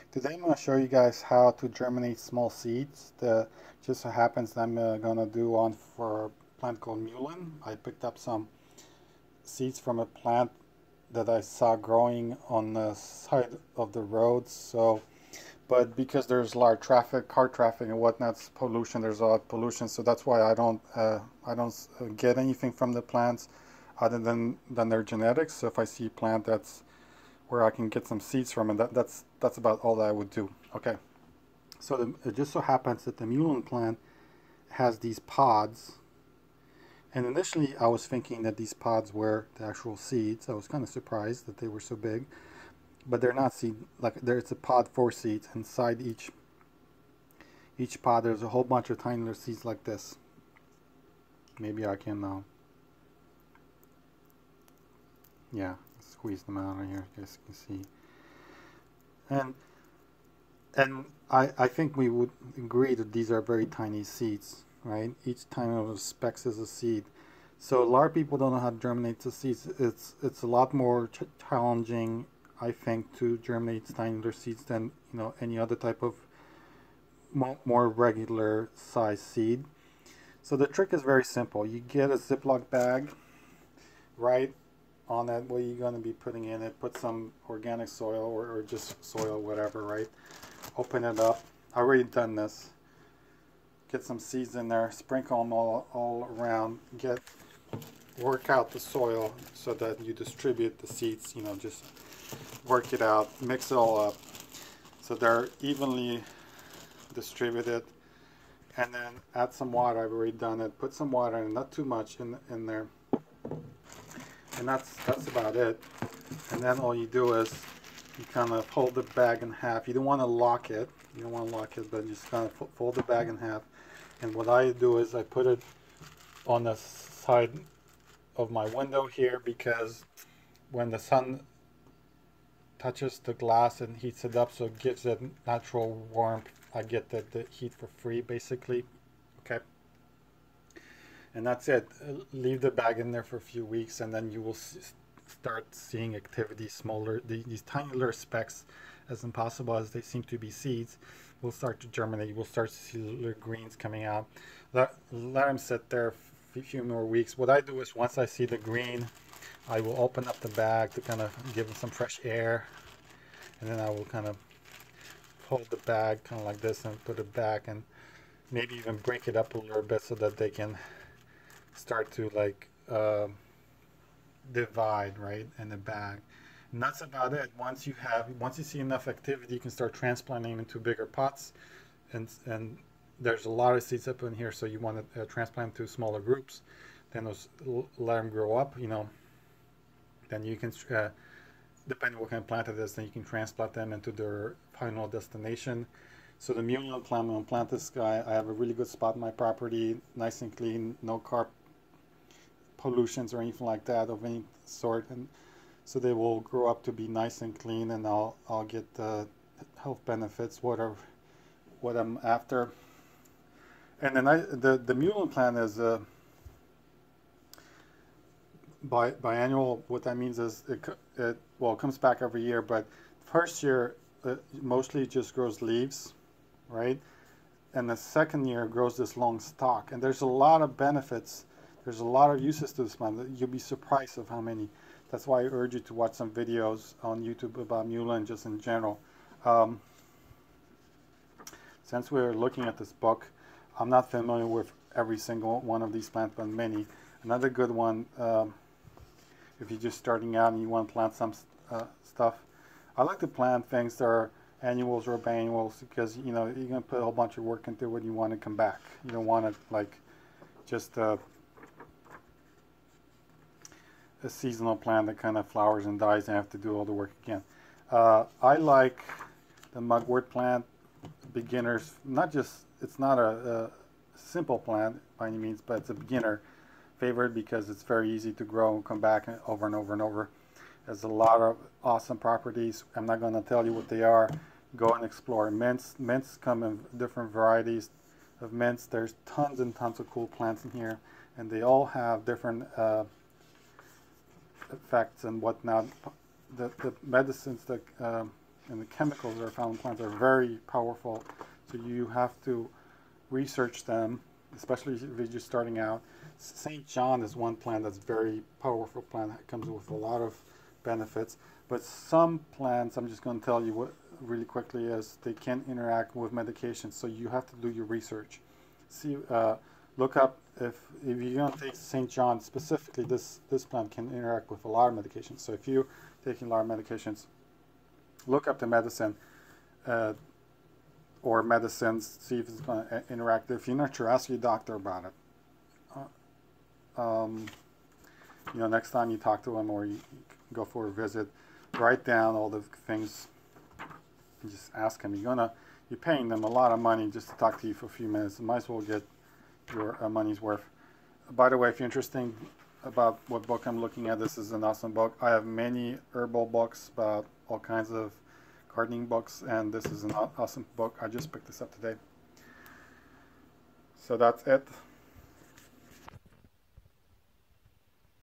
Today I'm going to show you guys how to germinate small seeds. Just so happens that I'm going to do one for a plant called Mullein. I picked up some seeds from a plant that I saw growing on the side of the road. But because there's a lot of traffic, car traffic and whatnot, pollution, there's a lot of pollution. So that's why I don't get anything from the plants other than their genetics. So if I see a plant that's where I can get some seeds from, and that's about all that I would do. Okay, so it just so happens that the mullein plant has these pods, and initially I was thinking that these pods were the actual seeds. I was kind of surprised that they were so big, but they're not seed. Like there's a pod for seeds. Inside each pod there's a whole bunch of tiny little seeds like this. Maybe I can yeah, squeeze them out of here, you guys can see. And I think we would agree that these are very tiny seeds, right? Each tiny little speck is a seed. So a lot of people don't know how to germinate the seeds. It's a lot more challenging, I think, to germinate tiny little seeds than any other type of more regular size seed. So the trick is very simple. You get a Ziploc bag, right? On that, what you're going to be putting in it, put some organic soil or just soil, whatever, right? Open it up. I already done this. Get some seeds in there, sprinkle them all around. Work out the soil so that you distribute the seeds. Just work it out, mix it all up so they're evenly distributed. And then add some water. I've already done it. Put some water in, not too much in there. And that's about it. And then all you do is you kind of fold the bag in half. You don't want to lock it. You don't want to lock it, but just kind of fold the bag in half. And what I do is I put it on the side of my window here, because when the sun touches the glass and heats it up, so it gives it natural warmth, I get the heat for free, basically. Okay. And that's it. Leave the bag in there for a few weeks, and then you will start seeing activity. These tiny little specks, as impossible as they seem to be seeds, will start to germinate. You will start to see little greens coming out. Let them sit there a few more weeks. What I do is, once I see the green, I will open up the bag to kind of give them some fresh air, and then I will kind of hold the bag kind of like this and put it back, and maybe even break it up a little bit so that they can start to divide, right, in the bag. And that's about it. Once you see enough activity, you can start transplanting into bigger pots, and there's a lot of seeds up in here, so you want to transplant to smaller groups. Then let them grow up. Then you can depending on what kind of plant it is, then you can transplant them into their final destination. So the mullein plant, I'm going to plant this guy. I have a really good spot in my property, nice and clean, no car pollutions or anything like that of any sort, and so they will grow up to be nice and clean, and I'll get the health benefits, what I'm after. And then the mullein plant is biannual. What that means is it comes back every year, but first year it mostly just grows leaves, right? And the second year it grows this long stalk, and there's a lot of benefits. There's a lot of uses to this plant. You'll be surprised of how many. That's why I urge you to watch some videos on YouTube about mullein just in general. Since we're looking at this book, I'm not familiar with every single one of these plants, but many. Another good one, if you're just starting out and you want to plant some stuff, I like to plant things that are annuals or biannuals, because you're going to put a whole bunch of work into it when you want to come back. You don't want to just a seasonal plant that kind of flowers and dies and have to do all the work again. I like the mugwort plant. Beginners, it's not a simple plant by any means, but it's a beginner favorite because it's very easy to grow and come back over and over and over. There's a lot of awesome properties. I'm not going to tell you what they are. Go and explore. Mints come in different varieties of mints. There's tons and tons of cool plants in here, and they all have different effects and whatnot. The medicines that and the chemicals that are found in plants are very powerful. So you have to research them, especially if you're just starting out. St. John is one plant that's very powerful plant. It comes with a lot of benefits. But some plants, I'm just going to tell you what really quickly, is they can interact with medications. So you have to do your research. See, look up if you're going to take St. John specifically. This plant can interact with a lot of medications. So if you're taking a lot of medications, look up the medicine or medicines. See if it's going to interact. If you're not sure, ask your doctor about it. You know, next time you talk to him or you go for a visit, write down all the things and just ask him. You're paying them a lot of money just to talk to you for a few minutes. You might as well get your money's worth. By the way, if you're interested about what book I'm looking at, this is an awesome book. I have many herbal books about all kinds of gardening books, and this is an awesome book. I just picked this up today. So that's it.